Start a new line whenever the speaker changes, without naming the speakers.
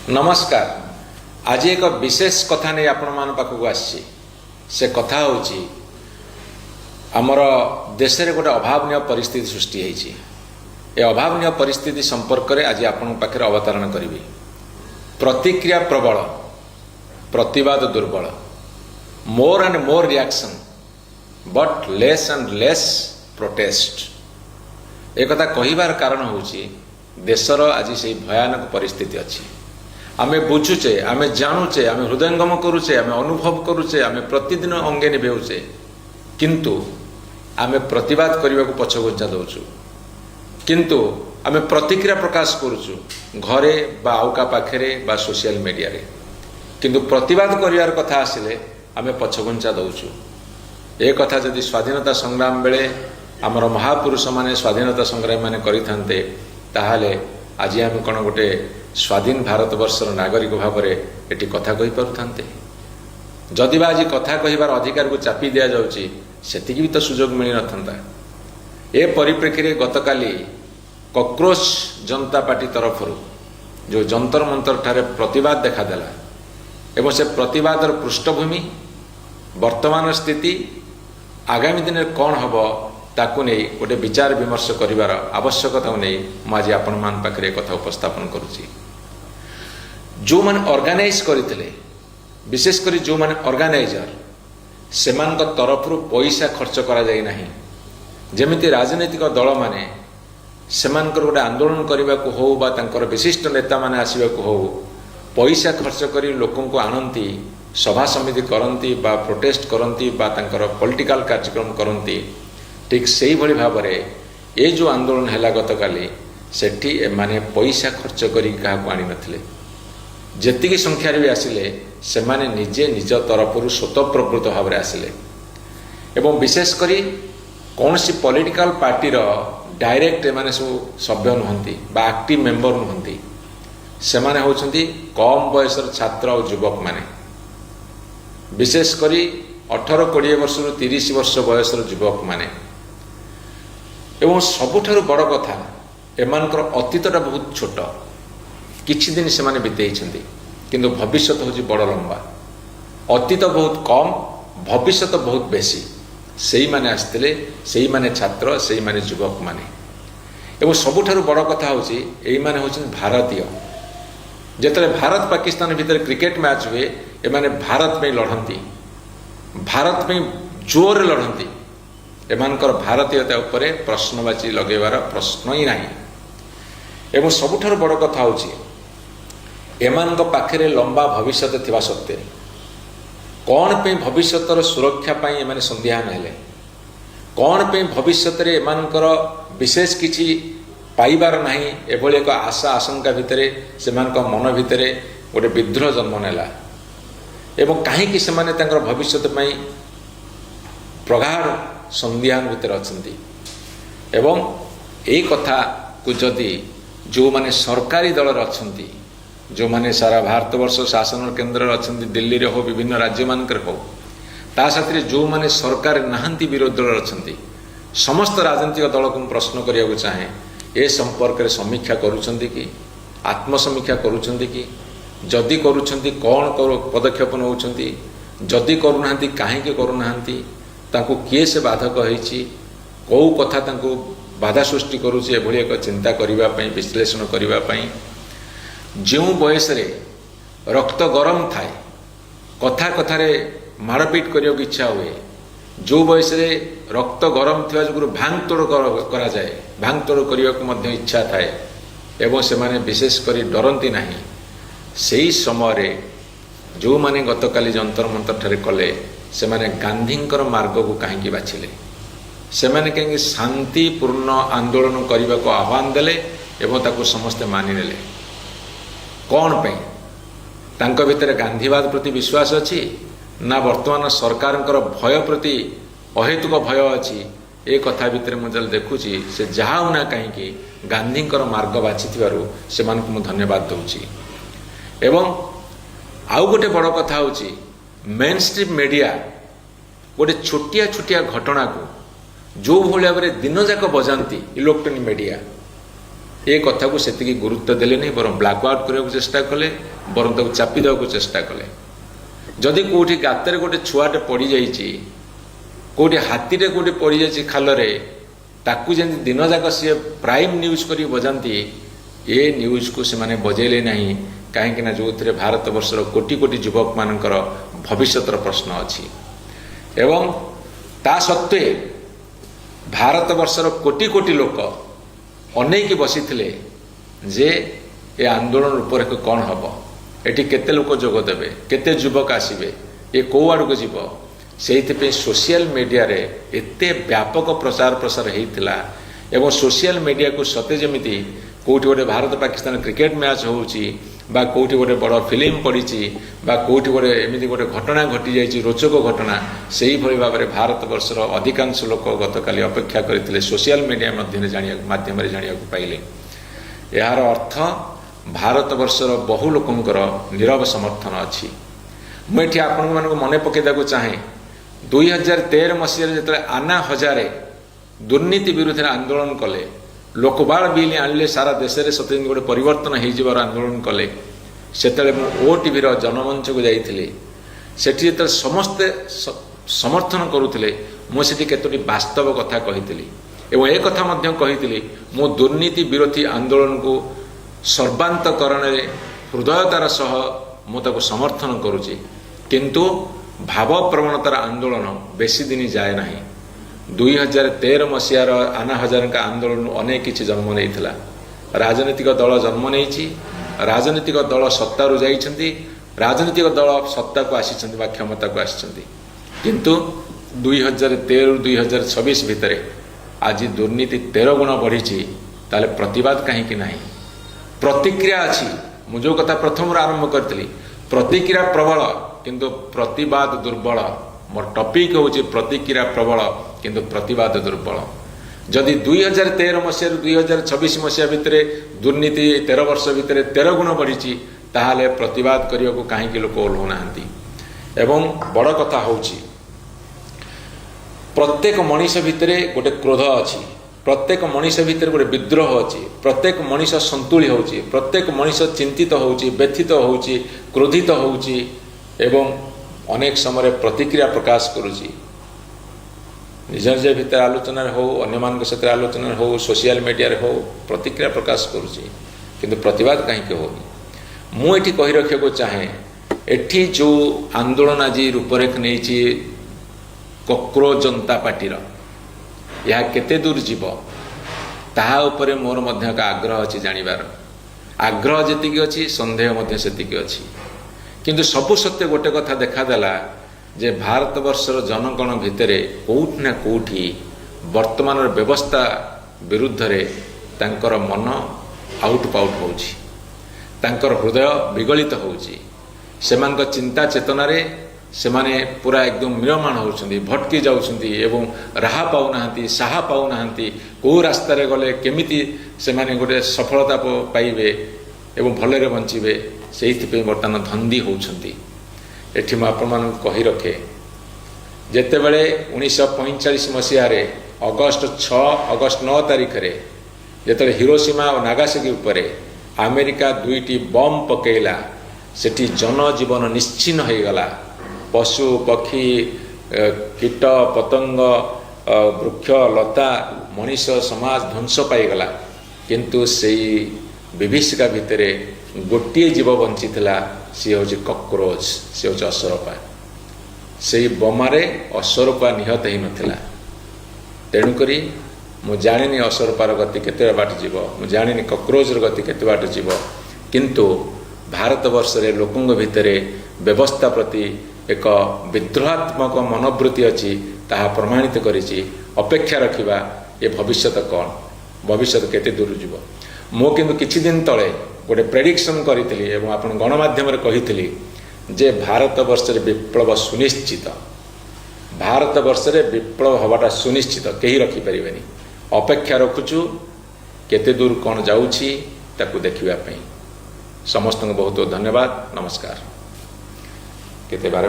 नमस्कार। आज एक विशेष कथा नहीं आपण मान पाखक आसी से कथा होची आमर देश रे गोटे अभावनीय परिस्थिति सृष्टि होईची। ए अभावनीय परिस्थिति संपर्क में आज आपण पाखे अवतरण करी। प्रतिक्रिया प्रबल, प्रतिवाद दुर्बल, more and more reaction but less and less protest. एक कथा कहिबार कारण होची देशर आज से भयानक परिस्थिति अच्छी। आमे बुझुचे, आमे जानुचे, आमे हृदयंगम करुचे, आमे अनुभव करुचे, आमे प्रतिदिन अंगे निभेउचे, किंतु आमे प्रतिवाद करने को पछघुंचा दउछु, किंतु आमे प्रतिक्रिया प्रकाश करुछु घरे बा आउका पाखरे बा सोशल मीडिया रे, किंतु प्रतिवाद करिवार कथा आसिले आमे पछघुंचा दउछु। ए कथा जदि स्वाधीनता संग्राम बेले आमर महापुरुष माने स्वाधीनता संग्राम माने करिथान्ते ताहाले आज आम कौन गोटे स्वाधीन भारत वर्षर नागरिक भाव में ये कथा कही पारुथान्ते। जदि बा आज कथा कहिबार अधिकार को चापी दिया जाउची सेतिकी भी तो सुजोग मिली नथंता। ए परिप्रेक्षी गतकाली कॉकरोच जनता पार्टी तरफ जो जंतर मंतर ठारे प्रतिवाद देखादेला एवं से प्रतिवादर पृष्ठभूमि वर्तमान स्थिति आगामी दिन में कौन हम ताकू नहीं गोटे विचार विमर्श करिवार आवश्यकता नहीं मुझे आपण मान पाखरे कथा उपस्थापन करुची। जो माने ऑर्गेनाइज करथिले, विशेषकर जो माने ऑर्गेनाइजर से तरफ पैसा खर्च करा जाई नाही। जेमिति राजनीतिक दल माने सेमानकर गोटे आंदोलन करने को हो बा तांकर विशिष्ट नेता माने आसीबा को हो पैसा खर्च करी लोकों को आनती, सभा समिति करती बा प्रोटेस्ट करती बा तांकर पॉलिटिकल कार्यक्रम करती, ठीक से भाई भाव में ये जो आंदोलन है गतकाली सेठी माने पैसा खर्च करी क्या आनी नथिले। जेतिकी संख्यार भी आसिले से माने निजे निज तरफ स्वतःप्रवृत्त भाव में आसिले एवं विशेष करी कौन सी पॉलिटिकल पार्टीर डायरेक्ट एमाने सब सभ्य नुहंती बा एक्टिव मेंबर नुहंती, से माने होचंती कम बयसर छात्र और युवक माने, विशेष करी 18-20 वर्ष 30 वर्ष बयसर युवक माने। एवं सबुठारु बड़ कथा एमानकर अतीतटा बहुत छोट, किछि दिन से माने बितेइछंती किंतु भविष्य होची बड़ लंबा। अतीत बहुत कम, भविष्य बहुत बेसी। सेही माने आस्तिले, सेही माने छात्र, सेही माने युवक माने। एवं सबुठारु बड़ कथा होची एई माने होची भारतीय। जेतले भारत पाकिस्तान भितर क्रिकेट मैच हुए एमाने भारत में लड़ती, भारत में जोर लड़ती। एमानकर भारतीयता उपरे प्रश्नवाची लगेबार प्रश्न ही नहीं। एवं सबुठारु बड़ कथा होची एमानक पाखरे लंबा भविष्य थिबा सत्ते कौन पे भविष्यतर सुरक्षा पाई एमाने संध्यान हेले, कौन पे भविष्य रे एमानकर विशेष किछि पाइबार नाही, एभली एक आशा आशंका भितरे सेमानक मन भितरे गोटे विद्रोह जन्म नेला एवं कहीं सेमाने तांकर भविष्य पाई प्रगाढ़ संध्यान भितर अछंती। एवं यही कथा को जदि जो माने सरकारी दल अछंती, जो माने सारा भारत वर्ष शासन केंद्र अछंती, दिल्ली रे हो विभिन्न राज्य मानकर हो, ता साथी जो माने सरकार नहांती विरोधी दल अछंती, समस्त राजनीतिक दल को प्रश्न करिया को चाहे ए संपर्क रे समीक्षा करूछंती कि आत्मसमीक्षा करूछंती कि जदि करूछंती कौन पदक्षेप नउछंती, जदि करूनांती काहेकि करूनांती, तांको किए से बाधक होईची, कौ कथा तांको बाधा सृष्टि करूची, एभली एक चिंता करिबा पई, विश्लेषण करिबा पई। जो बयस रे रक्त गरम थाए, कथा कथारे मारपीट करियो इच्छा हुए, जो बयस रे रक्त गरम थिबा जो भांगतोड़ करा जाए, भांगतोड़ करिया को मध्य इच्छा थाए एवं से माने विशेष करी डरंती नाही, सेही समय रे जो माने गतकाली जंतर मंतर ठारे कले से माने गांधींकर मार्ग को कहीं बाछिले, से माने कहीं शांतिपूर्ण आंदोलन करने को आह्वान देले एवं ताको समस्ते मानि नेले। कौन पे तांको भितर गांधीवाद प्रति विश्वास अच्छी ना वर्तमान सरकारंकर भय प्रति अहेतुक भय अच्छी, ए कथा भितर मुझे देखुची से जहाँ ना कहीं गांधींकर मार्ग बाछिथिबारु से मानकु मु धन्यवाद दउची। एवं आउ गोटे बड़ कथा होची मेन स्ट्रीम मीडिया गोटे छोटिया छोटिया घटना को जो भाव में दिन जाक बजाती इलेक्ट्रोनिक मीडिया ए कथा को सेतिकी गुरुत्व देले नहीं बर ब्लैक आउट करने चेष्टा कले बर चापी देवा चेष्टा कले जदि कौटी गातर गोटे छुआटे पड़ जाइए कौटी हाथीटे कौटी पड़ जाइए खालरे ताकू जमी दिन जाक सी प्राइम न्यूज कर बजाती ए न्यूज को से माने बजेले नहीं कहीं जो थे भारत वर्षर कोटी कोटी युवक मानकर भविष्यतर प्रश्न अच्छी एवं ता सत्वे भारत वर्षर कोटी कोटी लोक अनेक बसी जे ए आंदोलन रूपरेख कौन हम एटी केते लोक जोगदेवे केते युवक आसबे ये कौ आड़ को जीव से सोशल मीडिया रे एते व्यापक प्रचार प्रसार होता एवं सोशल मीडिया को सते जमी कौटी गोटे भारत पाकिस्तान क्रिकेट मैच होउची बा कौटी गोटे बड़ फिल्म पड़ी बा कौटी गोटे एमती गोटे घटना घटी जाइए रोचक घटना से ही भाव में भारत वर्षर अधिकांश लोक गतकाली अपेक्षा करते सोशल मीडिया माध्यम जाना पाइले यार अर्थ भारत वर्षर बहु लोकंकर नीरव समर्थन अच्छी मुझे आपण मानक मन पकईदा चाहे 2013 मसीह जो आना हजारे दुर्नीति विरुद्ध आंदोलन कले लोकबाल बिल आनिले सारा देश में सत्य गोटे परिवर्तन हो आंदोलन कले से ओटीवी जनमंच को जाइए सेठी जो समस्ते समर्थन करुले मुझे केतोटी वास्तव कथा कही एवं एक कथा कही मो दुर्नीति विरोधी आंदोलन को सर्वांतकरण हृदयतार सह मुझे समर्थन करुच्ची किंतु भाव प्रवणतार आंदोलन बेसी दिन जाए ना 2013 मसीहार आना हजार का आंदोलन अनेक किसी जन्म नहीं राजनीतिक दल जन्म नहीं राजनीतिक दल सत्तारू जाइछन्ति राजनीतिक दल सत्ता को आसी क्षमता को आसी किंतु 2013 2026 भितर आज दुर्नीति 13 गुण बढ़ी ताले प्रतिवाद कहीं ना प्रतिक्रिया अच्छी मुझे कथा प्रथम आरंभ करी प्रतिक्रिया प्रबल किंतु प्रतिवाद दुर्बल मोर टॉपिक हूँ प्रतिक्रिया प्रबल किंतु प्रतिवाद दुर्बल जदि 2013 मसीह 2026 मसीहा भितर दुर्नीति 13 वर्ष भितर 13 गुण बढ़ी ताहले प्रतिवाद करने को कहीं लोक ओह्लौना एवं बड़ कथा हूँ प्रत्येक मनीष भितर गोटे क्रोध अच्छी प्रत्येक मनीष भितर गोटे विद्रोह अच्छी प्रत्येक मनीष संतुली होची प्रत्येक मनीष चिंतित होची व्यथित होची क्रोधित होची एवं अनेक समय प्रतिक्रिया प्रकाश करुची निज निज भितर आलोचना हो अन्य मान सहित आलोचना हो सोशल मीडिया हो प्रतिक्रिया प्रकाश करुची किंतु प्रतिवाद कहीं होनी मुझे कही रखा चाहे एठी जो आंदोलन आज रूपरेख नहीं कॉकरोच जनता पार्टीर यह केते दूर जीव ताहा उपरे मोर मध्य एक आग्रह अच्छी जानिबार आग्रह जीक अच्छी सन्देह सेतिक अच्छी किंतु सबु सत्य गोटे कथा देखादेला जे भारत वर्षर जनगण भितर कोउठी ना कोउठी वर्तमान व्यवस्था विरुद्ध रे तांकर मन आउट पाउट होउची तांकर हृदय विगलित होउची सेमानक चिंता चेतना रे सेमाने पूरा एकदम म्रियमाण होउछन्ती भटकी जाउछन्ती एवं राहा पाउनाहांती साहा पाउनाहांती को रास्ता रे गले केमिति सेमाने गोटे सफलता पाइबे एवं भलरे बंचिबे से बर्तमान धंदी होउछन्ती एठी म आपण मान कहि रखे जेतेबेले 1945 मसीह अगस्ट 9 तारिख रे जेतेबेले हिरोशिमा और नागासाकी उपरे अमेरिका 2टी बम पकेला सेठी जनजीवन निश्चिन्न हो गला पशु पक्षी कीट पतंग वृक्ष लता मनीष समाज ध्वंस पाईगला किंतु से विभीषिका भितर गोटे जीव बंची सी हूँ कॉकरोच सी हूँ असरपा से बोमारे असरपा निहत ही नाला तेणुक मु जानी असरपार गति केते बाट जीव मु जानी कॉकरोचर गति केते बाट जीव किंतु भारत वर्ष रे लोकों भितर व्यवस्था प्रति एक विद्रोहात्मक मनोवृत्ति अच्छी ताहा प्रमाणित करिछि अपेक्षा रखिबा ये भविष्यत कौन भविष्यत केते दूर जीव मो किंतु किछि दिन तले गोटे प्रेडिक्शन करी एवं आपण गणमाध्यम कही जे भारत वर्ष विप्लव सुनिश्चित भारत वर्ष विप्लव हवाटा सुनिश्चित कहीं रखिपारे अपेक्षा रखुचु केते दूर कौन जाऊँगी ताकू देखा समस्त को बहुत बहुत धन्यवाद नमस्कार केते बार